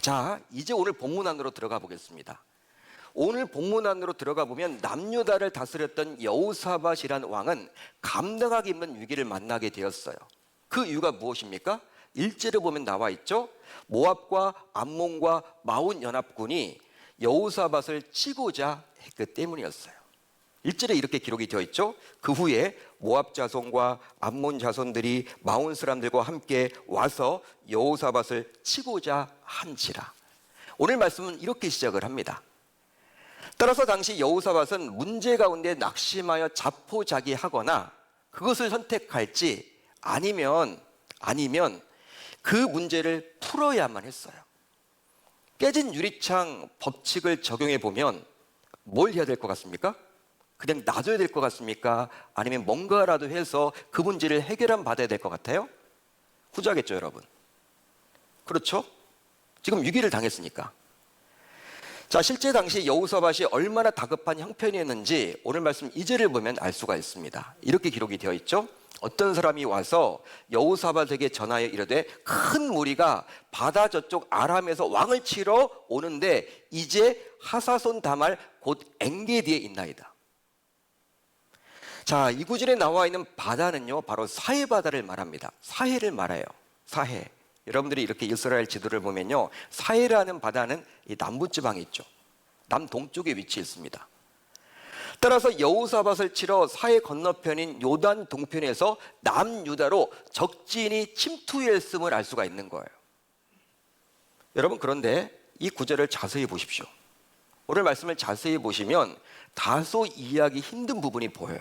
자, 이제 오늘 본문 안으로 들어가 보겠습니다. 오늘 본문 안으로 들어가 보면 남유다를 다스렸던 여호사밧이란 왕은 감당하기 힘든 위기를 만나게 되었어요. 그 이유가 무엇입니까? 1절에 보면 나와 있죠. 모압과 암몬과 마온 연합군이 여호사밧을 치고자 했기 때문이었어요. 1절에 이렇게 기록이 되어 있죠. 그 후에 모압 자손과 암몬 자손들이 마온 사람들과 함께 와서 여호사밧을 치고자 한지라. 오늘 말씀은 이렇게 시작을 합니다. 따라서 당시 여호사밧은 문제 가운데 낙심하여 자포자기하거나 그것을 선택할지 아니면 그 문제를 풀어야만 했어요. 깨진 유리창 법칙을 적용해 보면 뭘 해야 될 것 같습니까? 그냥 놔둬야 될 것 같습니까? 아니면 뭔가라도 해서 그 문제를 해결함 받아야 될 것 같아요? 후자겠죠, 여러분. 그렇죠? 지금 위기를 당했으니까. 자, 실제 당시 여호사밧이 얼마나 다급한 형편이었는지 오늘 말씀 2절을 보면 알 수가 있습니다. 이렇게 기록이 되어 있죠. 어떤 사람이 와서 여호사밧에게 전하여 이르되 큰 무리가 바다 저쪽 아람에서 왕을 치러 오는데 이제 하사손 다말 곧 엔게디에 있나이다. 자, 이 구절에 나와 있는 바다는요, 바로 사해 바다를 말합니다. 사해를 말해요. 사해. 여러분들이 이렇게 이스라엘 지도를 보면요, 사해라는 바다는 이 남부지방에 있죠. 남동쪽에 위치해 있습니다. 따라서 여호사밧을 치러 사해 건너편인 요단 동편에서 남유다로 적진이 침투했음을 알 수가 있는 거예요. 여러분, 그런데 이 구절을 자세히 보십시오. 오늘 말씀을 자세히 보시면 다소 이해하기 힘든 부분이 보여요.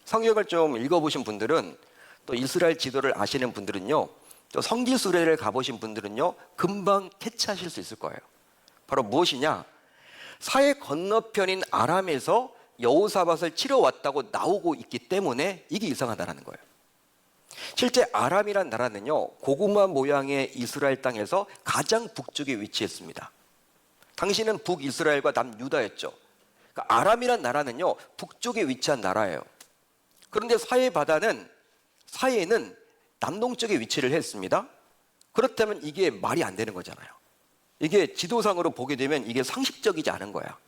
성경을 좀 읽어보신 분들은, 또 이스라엘 지도를 아시는 분들은요, 또 성지 수레를 가보신 분들은요, 금방 캐치하실 수 있을 거예요. 바로 무엇이냐? 사해 건너편인 아람에서 여호사밧을 치러 왔다고 나오고 있기 때문에 이게 이상하다는 거예요. 실제 아람이란 나라는요, 고구마 모양의 이스라엘 땅에서 가장 북쪽에 위치했습니다. 당시는 북이스라엘과 남유다였죠. 그러니까 아람이란 나라는요, 북쪽에 위치한 나라예요. 그런데 사해는 남동쪽에 위치를 했습니다. 그렇다면 이게 말이 안 되는 거잖아요. 이게 지도상으로 보게 되면 이게 상식적이지 않은 거야.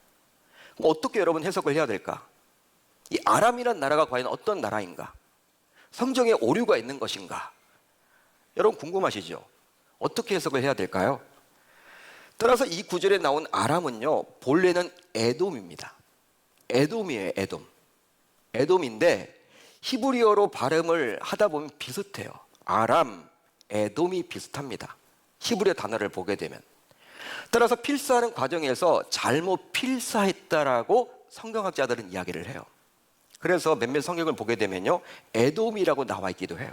그럼 어떻게 여러분 해석을 해야 될까? 이 아람이란 나라가 과연 어떤 나라인가? 성경에 오류가 있는 것인가? 여러분 궁금하시죠? 어떻게 해석을 해야 될까요? 따라서 이 구절에 나온 아람은요, 본래는 에돔입니다. 에돔이에요, 에돔. 에돔인데 히브리어로 발음을 하다 보면 비슷해요. 아람, 에돔이 비슷합니다. 히브리어 단어를 보게 되면. 따라서 필사하는 과정에서 잘못 필사했다라고 성경학자들은 이야기를 해요. 그래서 몇몇 성경을 보게 되면요, 에돔이라고 나와 있기도 해요.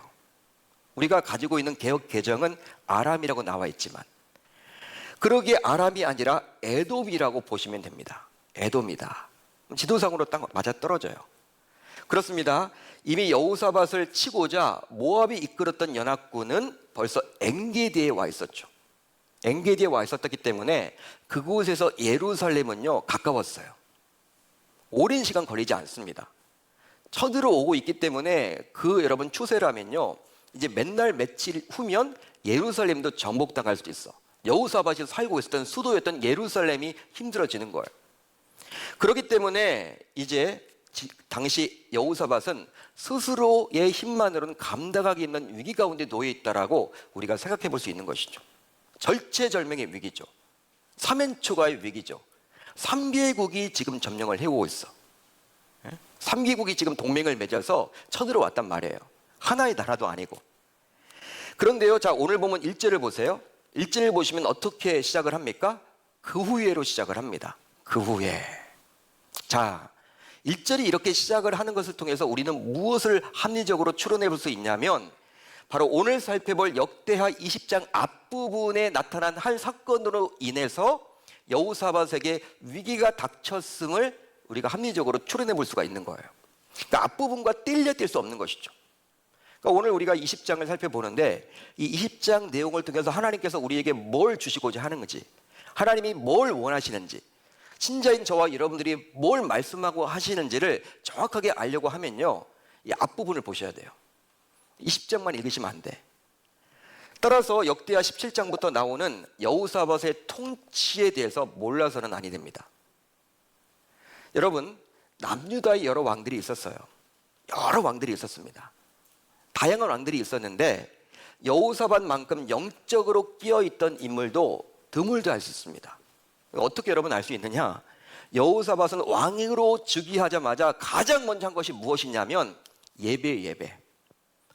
우리가 가지고 있는 개역 개정은 아람이라고 나와 있지만 그러기에 아람이 아니라 에돔이라고 보시면 됩니다. 에돔이다. 지도상으로 딱 맞아떨어져요. 그렇습니다. 이미 여호사밧을 치고자 모압이 이끌었던 연합군은 벌써 엔게디에 와 있었죠. 엔게디에 와 있었기 때문에 그곳에서 예루살렘은요, 가까웠어요. 오랜 시간 걸리지 않습니다. 쳐들어오고 있기 때문에 여러분 추세라면요, 이제 맨날 며칠 후면 예루살렘도 정복당할 수도 있어. 여호사밧이 살고 있었던 수도였던 예루살렘이 힘들어지는 거예요. 그렇기 때문에 이제 당시 여호사밧은 스스로의 힘만으로는 감당하기 힘든 위기 가운데 놓여 있다라고 우리가 생각해 볼 수 있는 것이죠. 절체절명의 위기죠. 3연 초과의 위기죠. 3개국이 지금 점령을 해오고 있어. 3개국이 지금 동맹을 맺어서 쳐들어왔단 말이에요. 하나의 나라도 아니고. 그런데요, 자, 오늘 보면 1절을 보세요. 1절을 보시면 어떻게 시작을 합니까? 그 후에로 시작을 합니다. 그 후에. 자, 1절이 이렇게 시작을 하는 것을 통해서 우리는 무엇을 합리적으로 추론해 볼 수 있냐면, 바로 오늘 살펴볼 역대하 20장 앞부분에 나타난 한 사건으로 인해서 여호사밧에게 위기가 닥쳤음을 우리가 합리적으로 추론해 볼 수가 있는 거예요. 그러니까 앞부분과 뗄 수 없는 것이죠. 그러니까 오늘 우리가 20장을 살펴보는데 이 20장 내용을 통해서 하나님께서 우리에게 뭘 주시고자 하는지, 하나님이 뭘 원하시는지, 신자인 저와 여러분들이 뭘 말씀하고 하시는지를 정확하게 알려고 하면요, 이 앞부분을 보셔야 돼요. 20장만 읽으시면 안 돼. 따라서 역대하 17장부터 나오는 여호사밧의 통치에 대해서 몰라서는 아니 됩니다. 여러분, 남유다의 여러 왕들이 있었어요. 여러 왕들이 있었습니다. 다양한 왕들이 있었는데 여호사밧만큼 영적으로 끼어있던 인물도 드물도 알 수 있습니다. 어떻게 여러분 알 수 있느냐? 여호사밧은 왕으로 즉위하자마자 가장 먼저 한 것이 무엇이냐면 예배예요, 예배.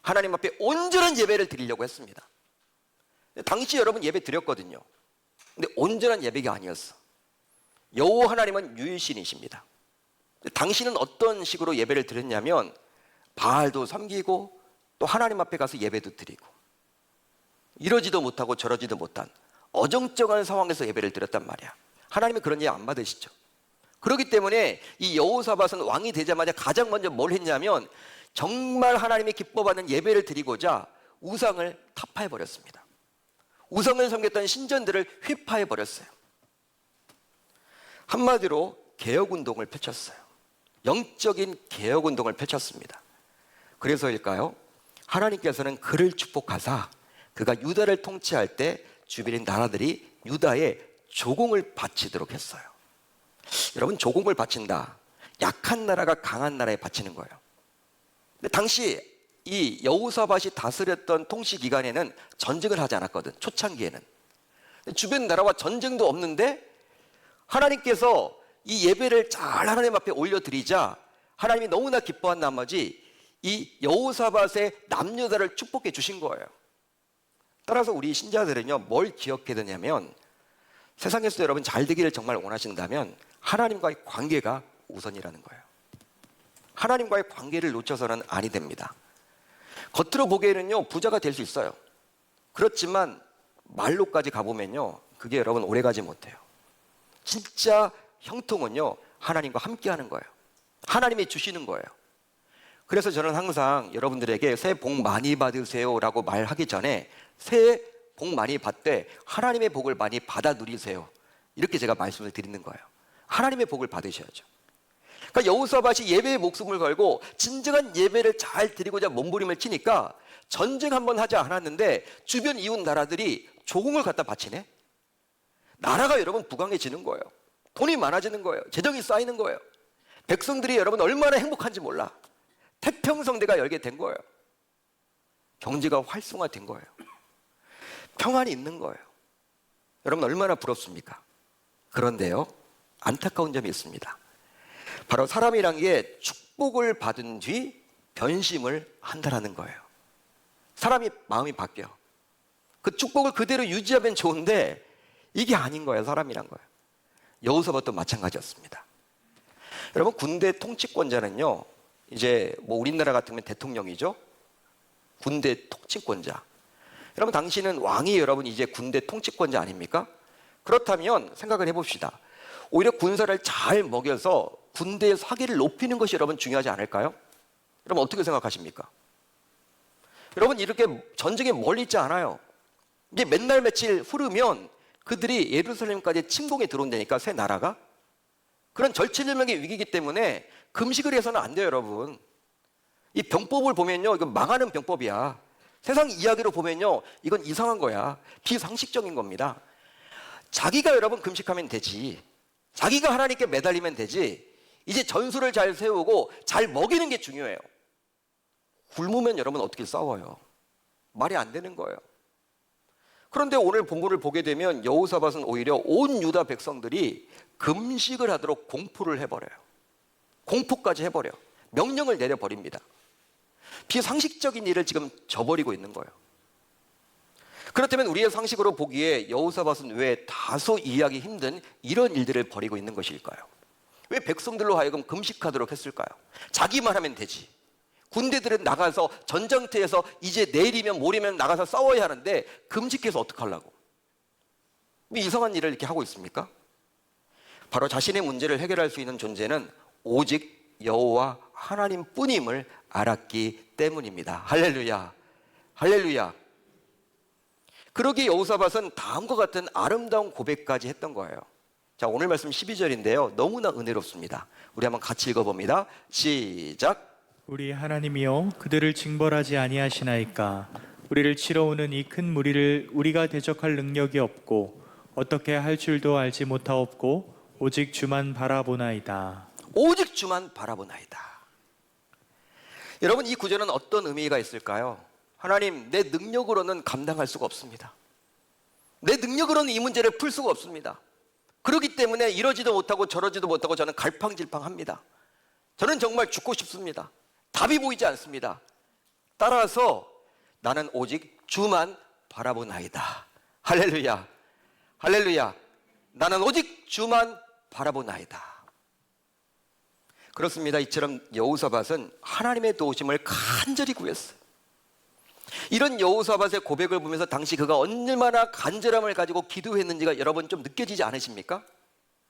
하나님 앞에 온전한 예배를 드리려고 했습니다. 당시 여러분 예배 드렸거든요. 근데 온전한 예배가 아니었어. 여호와 하나님은 유일신이십니다. 당신은 어떤 식으로 예배를 드렸냐면 바알도 섬기고 또 하나님 앞에 가서 예배도 드리고 이러지도 못하고 저러지도 못한 어정쩡한 상황에서 예배를 드렸단 말이야. 하나님이 그런 예 안 받으시죠. 그렇기 때문에 이 여호사밧은 왕이 되자마자 가장 먼저 뭘 했냐면 정말 하나님이 기뻐받는 예배를 드리고자 우상을 타파해버렸습니다. 우상을 섬겼던 신전들을 휘파해버렸어요. 한마디로 개혁운동을 펼쳤어요. 영적인 개혁운동을 펼쳤습니다. 그래서일까요? 하나님께서는 그를 축복하사 그가 유다를 통치할 때 주변의 나라들이 유다에 조공을 바치도록 했어요. 여러분, 조공을 바친다. 약한 나라가 강한 나라에 바치는 거예요. 근데 당시 이 여호사밧이 다스렸던 통치 기간에는 전쟁을 하지 않았거든. 초창기에는. 주변 나라와 전쟁도 없는데 하나님께서 이 예배를 잘 하나님 앞에 올려드리자 하나님이 너무나 기뻐한 나머지 이 여호사밧의 남유다를 축복해 주신 거예요. 따라서 우리 신자들은요, 뭘 기억해야 되냐면 세상에서 여러분 잘 되기를 정말 원하신다면 하나님과의 관계가 우선이라는 거예요. 하나님과의 관계를 놓쳐서는 아니 됩니다. 겉으로 보기에는요, 부자가 될 수 있어요. 그렇지만 말로까지 가보면요, 그게 여러분 오래가지 못해요. 진짜 형통은요, 하나님과 함께 하는 거예요. 하나님이 주시는 거예요. 그래서 저는 항상 여러분들에게 새해 복 많이 받으세요 라고 말하기 전에 새해 복 많이 받되 하나님의 복을 많이 받아 누리세요, 이렇게 제가 말씀을 드리는 거예요. 하나님의 복을 받으셔야죠. 그러니까 여호사밧이 예배에 목숨을 걸고 진정한 예배를 잘 드리고자 몸부림을 치니까 전쟁 한번 하지 않았는데 주변 이웃 나라들이 조공을 갖다 바치네. 나라가 여러분 부강해지는 거예요. 돈이 많아지는 거예요. 재정이 쌓이는 거예요. 백성들이 여러분 얼마나 행복한지 몰라. 태평성대가 열게 된 거예요. 경제가 활성화된 거예요. 평안이 있는 거예요. 여러분 얼마나 부럽습니까? 그런데요, 안타까운 점이 있습니다. 바로 사람이란 게 축복을 받은 뒤 변심을 한다라는 거예요. 사람이 마음이 바뀌어. 그 축복을 그대로 유지하면 좋은데 이게 아닌 거예요. 사람이란 거예요. 여호사밧도 마찬가지였습니다. 여러분, 군대 통치권자는요, 이제 뭐 우리나라 같으면 대통령이죠. 군대 통치권자. 여러분, 당신은 왕이 여러분 이제 군대 통치권자 아닙니까? 그렇다면 생각을 해봅시다. 오히려 군사를 잘 먹여서 군대의 사기를 높이는 것이 여러분 중요하지 않을까요? 여러분 어떻게 생각하십니까? 여러분, 이렇게 전쟁에 멀리 있지 않아요. 이제 맨날 며칠 흐르면 그들이 예루살렘까지 침공에 들어온다니까, 새 나라가. 그런 절체절명의 위기이기 때문에 금식을 해서는 안 돼요, 여러분. 이 병법을 보면요, 이건 망하는 병법이야. 세상 이야기로 보면요, 이건 이상한 거야. 비상식적인 겁니다. 자기가 여러분 금식하면 되지. 자기가 하나님께 매달리면 되지. 이제 전술을 잘 세우고 잘 먹이는 게 중요해요. 굶으면 여러분 어떻게 싸워요? 말이 안 되는 거예요. 그런데 오늘 본문을 보게 되면 여호사밧은 오히려 온 유다 백성들이 금식을 하도록 공포를 해버려요. 공포까지 해버려. 명령을 내려버립니다. 비상식적인 일을 지금 저버리고 있는 거예요. 그렇다면 우리의 상식으로 보기에 여호사밧은 왜 다소 이해하기 힘든 이런 일들을 벌이고 있는 것일까요? 왜 백성들로 하여금 금식하도록 했을까요? 자기만 하면 되지. 군대들은 나가서 전장터에서 이제 내일이면 모레면 나가서 싸워야 하는데 금식해서 어떡하려고? 왜 이상한 일을 이렇게 하고 있습니까? 바로 자신의 문제를 해결할 수 있는 존재는 오직 여호와 하나님뿐임을 알았기 때문입니다. 할렐루야. 할렐루야. 그러기에 여호사밧은 다음과 같은 아름다운 고백까지 했던 거예요. 자, 오늘 말씀 12절인데요. 너무나 은혜롭습니다. 우리 한번 같이 읽어봅니다. 시작. 우리 하나님이여, 그들을 징벌하지 아니하시나이까. 우리를 치러 오는 이 큰 무리를 우리가 대적할 능력이 없고 어떻게 할 줄도 알지 못하옵고 오직 주만 바라보나이다. 오직 주만 바라보나이다. 여러분, 이 구절은 어떤 의미가 있을까요? 하나님, 내 능력으로는 감당할 수가 없습니다. 내 능력으로는 이 문제를 풀 수가 없습니다. 그렇기 때문에 이러지도 못하고 저러지도 못하고 저는 갈팡질팡합니다. 저는 정말 죽고 싶습니다. 답이 보이지 않습니다. 따라서 나는 오직 주만 바라보나이다. 할렐루야, 할렐루야. 나는 오직 주만 바라보나이다. 그렇습니다. 이처럼 여호사밧은 하나님의 도우심을 간절히 구했어요. 이런 여호사밧의 고백을 보면서 당시 그가 얼마나 간절함을 가지고 기도했는지가 여러분 좀 느껴지지 않으십니까?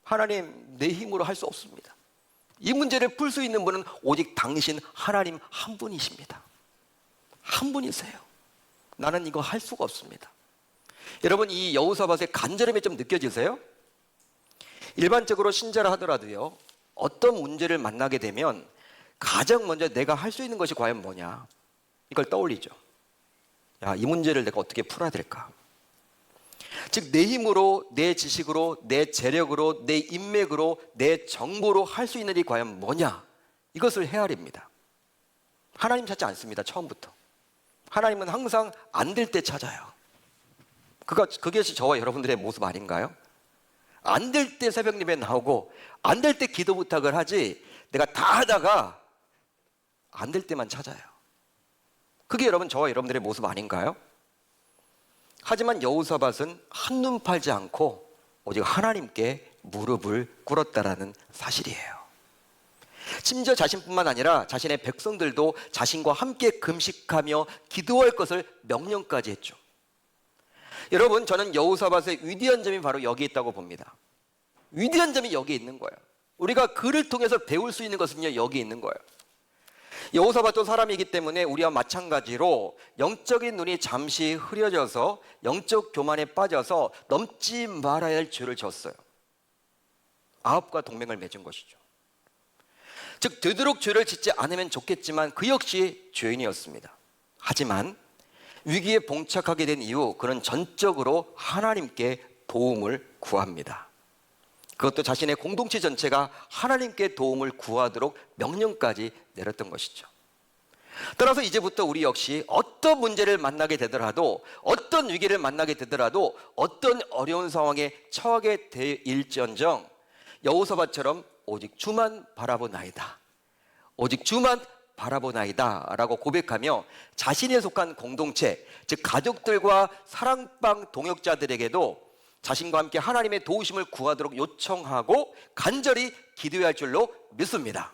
하나님, 내 힘으로 할 수 없습니다. 이 문제를 풀 수 있는 분은 오직 당신 하나님 한 분이십니다. 한 분이세요. 나는 이거 할 수가 없습니다. 여러분, 이 여호사밧의 간절함이 좀 느껴지세요? 일반적으로 신자라 하더라도요, 어떤 문제를 만나게 되면 가장 먼저 내가 할 수 있는 것이 과연 뭐냐, 이걸 떠올리죠. 야, 이 문제를 내가 어떻게 풀어야 될까? 즉, 내 힘으로, 내 지식으로, 내 재력으로, 내 인맥으로, 내 정보로 할 수 있는 일이 과연 뭐냐, 이것을 헤아립니다. 하나님 찾지 않습니다. 처음부터. 하나님은 항상 안 될 때 찾아요. 그게 저와 여러분들의 모습 아닌가요? 안 될 때 새벽 예배 나오고 안 될 때 기도 부탁을 하지, 내가 다 하다가 안 될 때만 찾아요. 그게 여러분 저와 여러분들의 모습 아닌가요? 하지만 여호사밧은 한눈 팔지 않고 오직 하나님께 무릎을 꿇었다라는 사실이에요. 심지어 자신뿐만 아니라 자신의 백성들도 자신과 함께 금식하며 기도할 것을 명령까지 했죠. 여러분, 저는 여호사밧의 위대한 점이 바로 여기 있다고 봅니다. 위대한 점이 여기 있는 거예요. 우리가 그를 통해서 배울 수 있는 것은요, 여기 있는 거예요. 여호사밧도 사람이기 때문에 우리와 마찬가지로 영적인 눈이 잠시 흐려져서 영적 교만에 빠져서 넘지 말아야 할 죄를 졌어요. 아합과 동맹을 맺은 것이죠. 즉, 되도록 죄를 짓지 않으면 좋겠지만 그 역시 죄인이었습니다. 하지만 위기에 봉착하게 된 이후 그는 전적으로 하나님께 도움을 구합니다. 그것도 자신의 공동체 전체가 하나님께 도움을 구하도록 명령까지 내렸던 것이죠. 따라서 이제부터 우리 역시 어떤 문제를 만나게 되더라도, 어떤 위기를 만나게 되더라도, 어떤 어려운 상황에 처하게 될지언정 여호사밧처럼 오직 주만 바라보나이다, 오직 주만 바라보나이다 라고 고백하며 자신에 속한 공동체, 즉 가족들과 사랑방 동역자들에게도 자신과 함께 하나님의 도우심을 구하도록 요청하고 간절히 기도해야 할 줄로 믿습니다.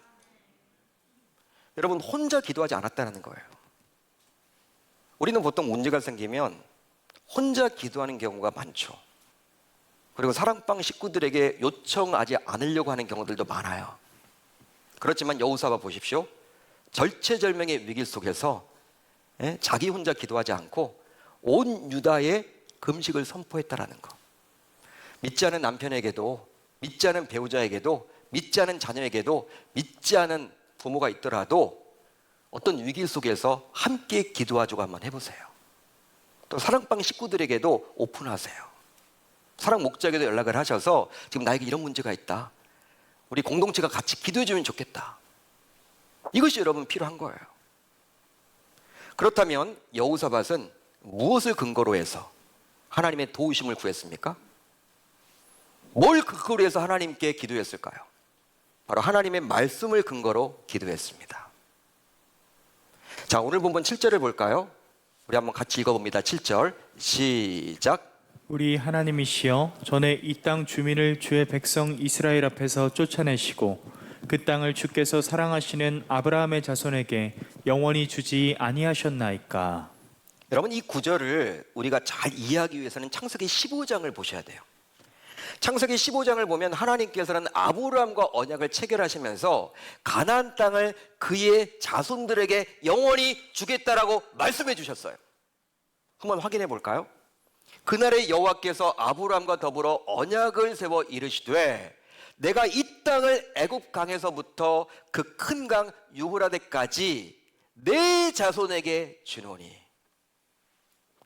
여러분, 혼자 기도하지 않았다는 거예요. 우리는 보통 문제가 생기면 혼자 기도하는 경우가 많죠. 그리고 사랑방 식구들에게 요청하지 않으려고 하는 경우들도 많아요. 그렇지만 여호사밧 보십시오. 절체절명의 위기 속에서 자기 혼자 기도하지 않고 온 유다의 금식을 선포했다라는 거. 믿지 않은 남편에게도, 믿지 않은 배우자에게도, 믿지 않은 자녀에게도, 믿지 않은 부모가 있더라도 어떤 위기 속에서 함께 기도하자고 한번 해보세요. 또 사랑방 식구들에게도 오픈하세요. 사랑 목자에게도 연락을 하셔서 지금 나에게 이런 문제가 있다, 우리 공동체가 같이 기도해 주면 좋겠다. 이것이 여러분 필요한 거예요. 그렇다면 여호사밧은 무엇을 근거로 해서 하나님의 도우심을 구했습니까? 뭘 근거로 해서 하나님께 기도했을까요? 바로 하나님의 말씀을 근거로 기도했습니다. 자, 오늘 본문 7절을 볼까요? 우리 한번 같이 읽어봅니다. 7절 시작. 우리 하나님이시여, 전에 이 땅 주민을 주의 백성 이스라엘 앞에서 쫓아내시고 그 땅을 주께서 사랑하시는 아브라함의 자손에게 영원히 주지 아니하셨나이까. 여러분, 이 구절을 우리가 잘 이해하기 위해서는 창세기 15장을 보셔야 돼요. 창세기 15장을 보면 하나님께서는 아브라함과 언약을 체결하시면서 가나안 땅을 그의 자손들에게 영원히 주겠다라고 말씀해 주셨어요. 한번 확인해 볼까요? 그날에 여호와께서 아브라함과 더불어 언약을 세워 이르시되 내가 이 땅을 애굽 강에서부터 그 큰 강 유브라데까지 내 자손에게 주노니.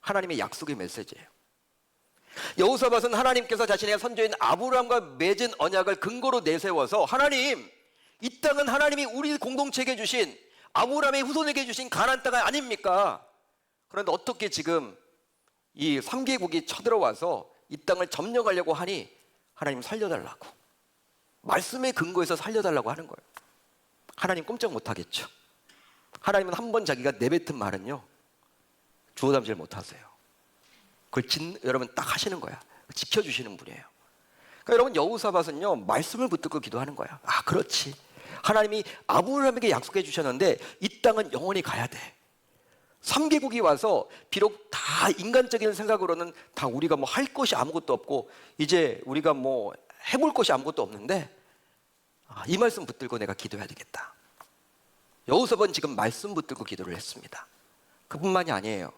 하나님의 약속의 메시지예요. 여호사밧은 하나님께서 자신의 선조인 아브라함과 맺은 언약을 근거로 내세워서 하나님, 이 땅은 하나님이 우리 공동체에게 주신 아브라함의 후손에게 주신 가나안 땅 아닙니까? 그런데 어떻게 지금 이 3개국이 쳐들어와서 이 땅을 점령하려고 하니 하나님 살려달라고, 말씀의 근거에서 살려달라고 하는 거예요. 하나님 꼼짝 못하겠죠. 하나님은 한 번 자기가 내뱉은 말은요, 주워 담지를 못하세요. 그걸 여러분 딱 하시는 거야. 지켜주시는 분이에요. 그러니까 여러분, 여호사밧은요, 말씀을 붙들고 기도하는 거야. 아, 그렇지. 하나님이 아브라함에게 약속해 주셨는데 이 땅은 영원히 가야 돼. 3개국이 와서 비록 다 인간적인 생각으로는 다 우리가 뭐 할 것이 아무것도 없고 이제 우리가 뭐 해볼 것이 아무것도 없는데, 이 말씀 붙들고 내가 기도해야 되겠다. 여호사밧은 지금 말씀 붙들고 기도를 했습니다. 그뿐만이 아니에요.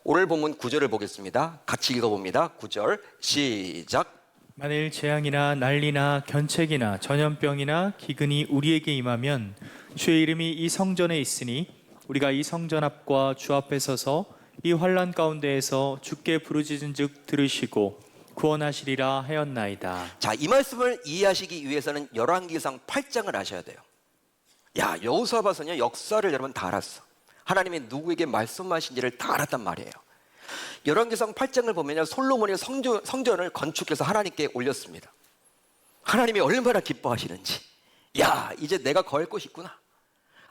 오늘 본문 9절을 보겠습니다. 같이 읽어봅니다. 9절 시작. 만일 재앙이나 난리나 견책이나 전염병이나 기근이 우리에게 임하면 주의 이름이 이 성전에 있으니 우리가 이 성전 앞과 주 앞에 서서 이 환난 가운데에서 주께 부르짖은즉 들으시고 구원하시리라 하였나이다. 자, 이 말씀을 이해하시기 위해서는 열왕기상 8장을 아셔야 돼요. 야, 여호사밧은요, 역사를 여러분 다 알았어. 하나님이 누구에게 말씀하신지를 다 알았단 말이에요. 열왕기상 8장을 보면요, 솔로몬이 성전을 건축해서 하나님께 올렸습니다. 하나님이 얼마나 기뻐하시는지, 야, 이제 내가 거할 곳이 있구나.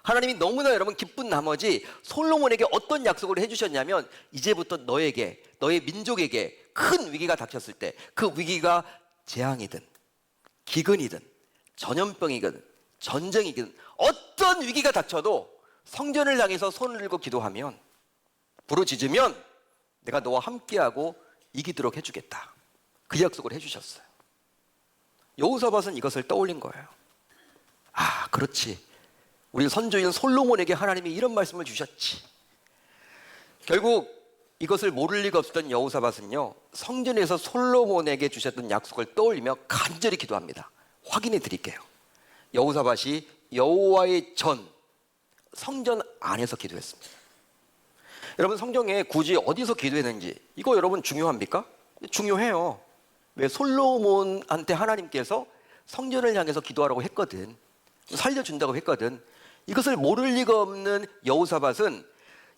하나님이 너무나 여러분 기쁜 나머지 솔로몬에게 어떤 약속을 해주셨냐면, 이제부터 너에게, 너의 민족에게 큰 위기가 닥쳤을 때, 그 위기가 재앙이든 기근이든 전염병이든 전쟁이든 어떤 위기가 닥쳐도 성전을 향해서 손을 들고 기도하면, 부르짖으면 내가 너와 함께하고 이기도록 해주겠다. 그 약속을 해주셨어요. 여호사밧은 이것을 떠올린 거예요. 아, 그렇지. 우리 선조인 솔로몬에게 하나님이 이런 말씀을 주셨지. 결국 이것을 모를 리가 없었던 여호사밧은요, 성전에서 솔로몬에게 주셨던 약속을 떠올리며 간절히 기도합니다. 확인해 드릴게요. 여호사밧이 여호와의 전, 성전 안에서 기도했습니다. 여러분, 성경에 굳이 어디서 기도했는지 이거 여러분 중요합니까? 중요해요. 왜? 솔로몬한테 하나님께서 성전을 향해서 기도하라고 했거든. 살려준다고 했거든. 이것을 모를 리가 없는 여호사밧은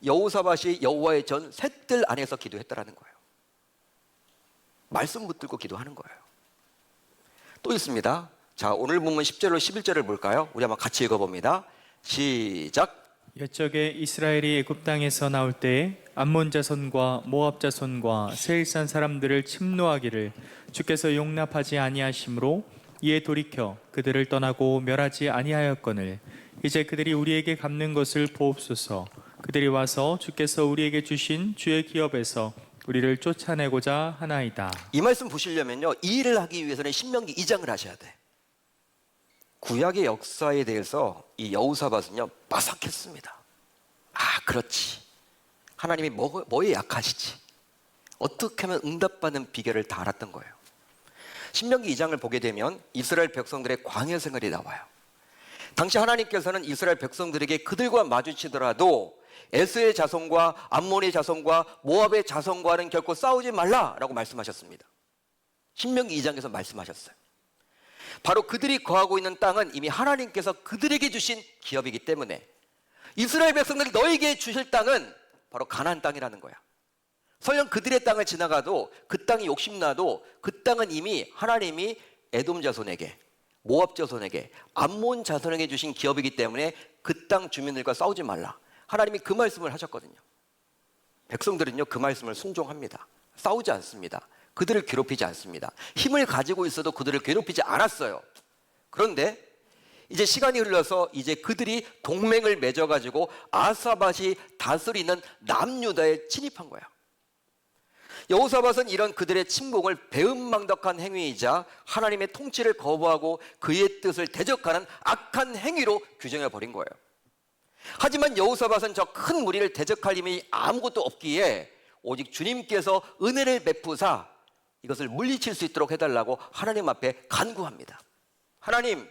여호사밧이 여호와의 전 셋들 안에서 기도했다라는 거예요. 말씀 붙들고 기도하는 거예요. 또 있습니다. 자, 오늘 본문 10절로 11절을 볼까요? 우리 한번 같이 읽어봅니다. 시작. 옛적에 이스라엘이 애굽 땅에서 나올 때에 암몬 자손과 모압 자손과 세일산 사람들을 침노하기를 주께서 용납하지 아니하심으로 이에 돌이켜 그들을 떠나고 멸하지 아니하였거늘 이제 그들이 우리에게 갚는 것을 보옵소서. 그들이 와서 주께서 우리에게 주신 주의 기업에서 우리를 쫓아내고자 하나이다. 이 말씀 보시려면요, 이 일을 하기 위해서는 신명기 2장을 하셔야 돼. 구약의 역사에 대해서 이 여호사밧은요, 빠삭했습니다. 아, 그렇지. 하나님이 뭐에 약하시지, 어떻게 하면 응답받는 비결을 다 알았던 거예요. 신명기 2장을 보게 되면 이스라엘 백성들의 광야 생활이 나와요. 당시 하나님께서는 이스라엘 백성들에게 그들과 마주치더라도 에스의 자손과 암몬의 자손과 모압의 자손과는 결코 싸우지 말라라고 말씀하셨습니다. 신명기 2장에서 말씀하셨어요. 바로 그들이 거하고 있는 땅은 이미 하나님께서 그들에게 주신 기업이기 때문에 이스라엘 백성들이 너에게 주실 땅은 바로 가나안 땅이라는 거야. 설령 그들의 땅을 지나가도, 그 땅이 욕심나도 그 땅은 이미 하나님이 에돔 자손에게, 모압 자손에게, 암몬 자손에게 주신 기업이기 때문에 그 땅 주민들과 싸우지 말라. 하나님이 그 말씀을 하셨거든요. 백성들은요, 그 말씀을 순종합니다. 싸우지 않습니다. 그들을 괴롭히지 않습니다. 힘을 가지고 있어도 그들을 괴롭히지 않았어요. 그런데 이제 시간이 흘러서 이제 그들이 동맹을 맺어가지고 아사밧이 다스리는 남유다에 침입한 거야. 여호사밧은 이런 그들의 침공을 배은망덕한 행위이자 하나님의 통치를 거부하고 그의 뜻을 대적하는 악한 행위로 규정해 버린 거예요. 하지만 여호사밧은 저 큰 무리를 대적할 힘이 아무것도 없기에 오직 주님께서 은혜를 베푸사 이것을 물리칠 수 있도록 해달라고 하나님 앞에 간구합니다. 하나님,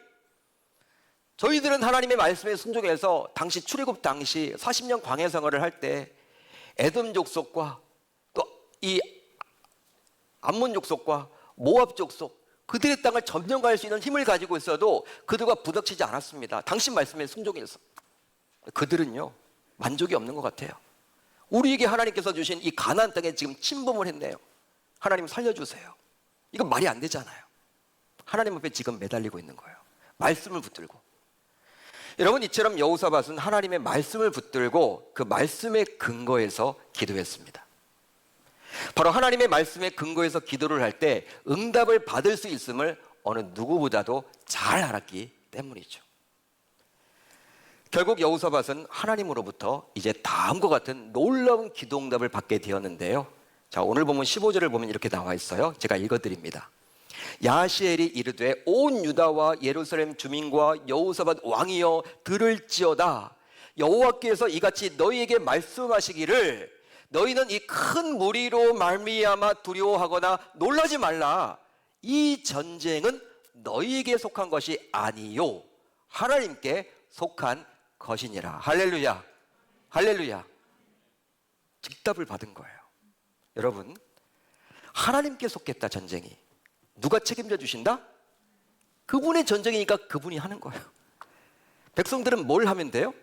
저희들은 하나님의 말씀에 순종해서 당시 출애굽 당시 40년 광야 생활을 할 때 에돔 족속과 이 암몬 족속과 모압 족속 그들의 땅을 점령할 수 있는 힘을 가지고 있어도 그들과 부닥치지 않았습니다. 당신 말씀에 순종해서. 그들은요 만족이 없는 것 같아요. 우리에게 하나님께서 주신 이 가나안 땅에 지금 침범을 했네요. 하나님 살려주세요. 이건 말이 안 되잖아요. 하나님 앞에 지금 매달리고 있는 거예요. 말씀을 붙들고. 여러분, 이처럼 여호사밧은 하나님의 말씀을 붙들고 그 말씀에 근거해서 기도했습니다. 바로 하나님의 말씀에 근거해서 기도를 할 때 응답을 받을 수 있음을 어느 누구보다도 잘 알았기 때문이죠. 결국 여호사밧은 하나님으로부터 이제 다음과 같은 놀라운 기도 응답을 받게 되었는데요. 자, 오늘 보면 15절을 보면 이렇게 나와 있어요. 제가 읽어드립니다. 야시엘이 이르되 온 유다와 예루살렘 주민과 여호사밧 왕이여 들을지어다. 여호와께서 이같이 너희에게 말씀하시기를 너희는 이 큰 무리로 말미암아 두려워하거나 놀라지 말라. 이 전쟁은 너희에게 속한 것이 아니요 하나님께 속한 것이니라. 할렐루야. 할렐루야. 즉답을 받은 거예요. 여러분, 하나님께 속겠다 전쟁이. 누가 책임져 주신다? 그분의 전쟁이니까 그분이 하는 거예요. 백성들은 뭘 하면 돼요?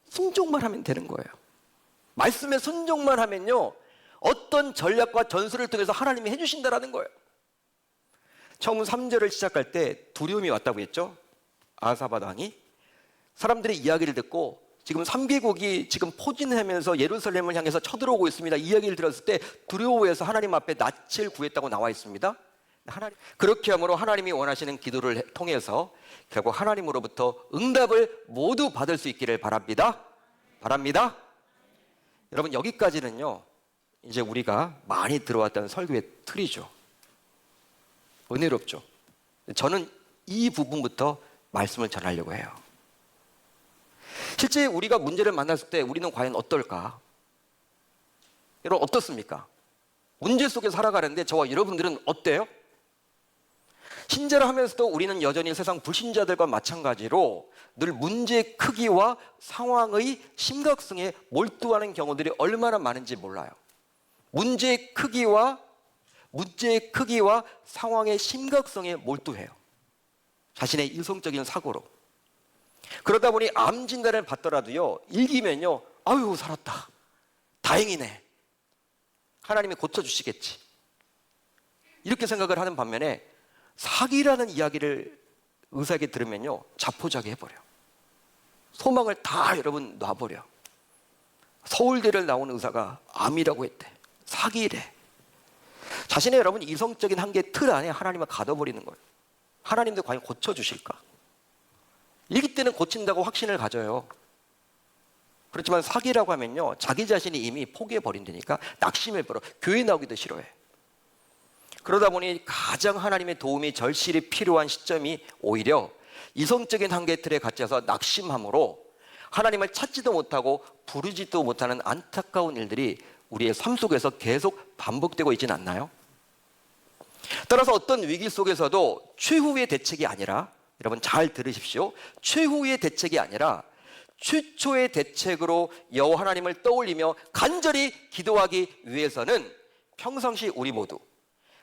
순종만 하면 되는 거예요. 말씀에 순종만 하면요 어떤 전략과 전술을 통해서 하나님이 해주신다라는 거예요. 처음 3절을 시작할 때 두려움이 왔다고 했죠. 아사밧 왕이 사람들의 이야기를 듣고 지금 3개국이 지금 포진하면서 예루살렘을 향해서 쳐들어오고 있습니다. 이야기를 들었을 때 두려워해서 하나님 앞에 낯을 구했다고 나와 있습니다. 그렇게 함으로 하나님이 원하시는 기도를 통해서 결국 하나님으로부터 응답을 모두 받을 수 있기를 바랍니다. 바랍니다. 여러분, 여기까지는요 이제 우리가 많이 들어왔던 설교의 틀이죠. 은혜롭죠. 저는 이 부분부터 말씀을 전하려고 해요. 실제 우리가 문제를 만났을 때 우리는 과연 어떨까? 여러분 어떻습니까? 문제 속에 살아가는데 저와 여러분들은 어때요? 신자를 하면서도 우리는 여전히 세상 불신자들과 마찬가지로 늘 문제의 크기와 상황의 심각성에 몰두하는 경우들이 얼마나 많은지 몰라요. 문제의 크기와 상황의 심각성에 몰두해요. 자신의 이성적인 사고로. 그러다 보니 암 진단을 받더라도요 읽으면요 아유 살았다, 다행이네, 하나님이 고쳐주시겠지, 이렇게 생각을 하는 반면에 사기라는 이야기를 의사에게 들으면요 자포자기 해버려. 소망을 다 여러분 놔버려. 서울대를 나온 의사가 암이라고 했대, 사기래. 자신의 여러분 이성적인 한계 틀 안에 하나님을 가둬버리는 거예요. 하나님도 과연 고쳐주실까? 읽을 때는 고친다고 확신을 가져요. 그렇지만 사기라고 하면요 자기 자신이 이미 포기해버린다니까 낙심해버려. 교회 나오기도 싫어해. 그러다 보니 가장 하나님의 도움이 절실히 필요한 시점이 오히려 이성적인 한계 틀에 갇혀서 낙심함으로 하나님을 찾지도 못하고 부르지도 못하는 안타까운 일들이 우리의 삶 속에서 계속 반복되고 있지는 않나요? 따라서 어떤 위기 속에서도 최후의 대책이 아니라, 여러분 잘 들으십시오, 최후의 대책이 아니라 최초의 대책으로 여호와 하나님을 떠올리며 간절히 기도하기 위해서는 평상시 우리 모두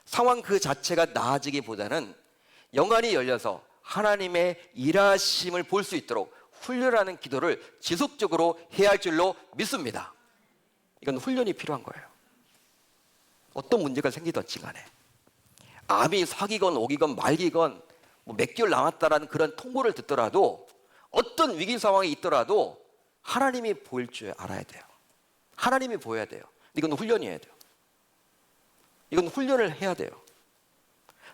상황 그 자체가 나아지기보다는 영안이 열려서 하나님의 일하심을 볼 수 있도록 훈련하는 기도를 지속적으로 해야 할 줄로 믿습니다. 이건 훈련이 필요한 거예요. 어떤 문제가 생기든지 간에 암이 사기건 오기건 말기건 뭐 몇 개월 남았다라는 그런 통보를 듣더라도 어떤 위기 상황이 있더라도 하나님이 보일 줄 알아야 돼요. 하나님이 보여야 돼요. 이건 훈련이어야 돼요. 이건 훈련을 해야 돼요.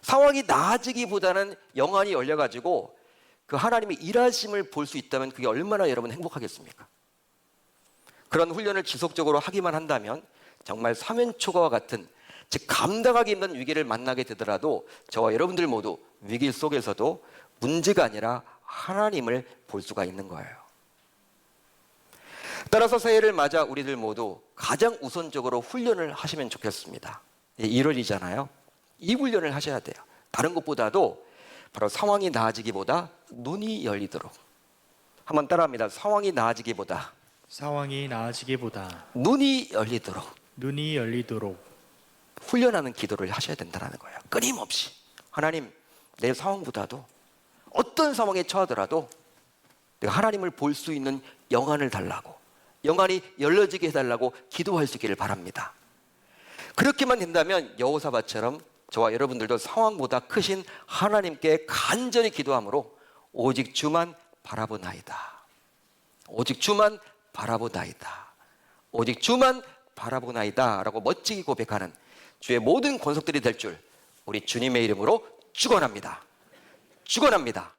상황이 나아지기보다는 영안이 열려가지고 그 하나님의 일하심을 볼 수 있다면 그게 얼마나 여러분 행복하겠습니까? 그런 훈련을 지속적으로 하기만 한다면 정말 사면초가와 같은, 즉 감당하기 힘든 위기를 만나게 되더라도 저와 여러분들 모두 위기 속에서도 문제가 아니라 하나님을 볼 수가 있는 거예요. 따라서 새해를 맞아 우리들 모두 가장 우선적으로 훈련을 하시면 좋겠습니다. 1월이잖아요. 이 훈련을 하셔야 돼요. 다른 것보다도 바로 상황이 나아지기보다 눈이 열리도록. 한번 따라합니다. 상황이 나아지기보다 상황이 나아지기보다 눈이 열리도록. 눈이 열리도록. 훈련하는 기도를 하셔야 된다는 거예요. 끊임없이. 하나님, 내 상황보다도 어떤 상황에 처하더라도 내가 하나님을 볼 수 있는 영안을 달라고, 영안이 열려지게 해달라고 기도할 수 있기를 바랍니다. 그렇게만 된다면 여호사밧처럼 저와 여러분들도 상황보다 크신 하나님께 간절히 기도함으로 오직 주만 바라보나이다. 오직 주만 바라보나이다. 오직 주만 바라보나이다 라고 멋지게 고백하는 주의 모든 권속들이 될 줄 우리 주님의 이름으로 축원합니다. 축원합니다.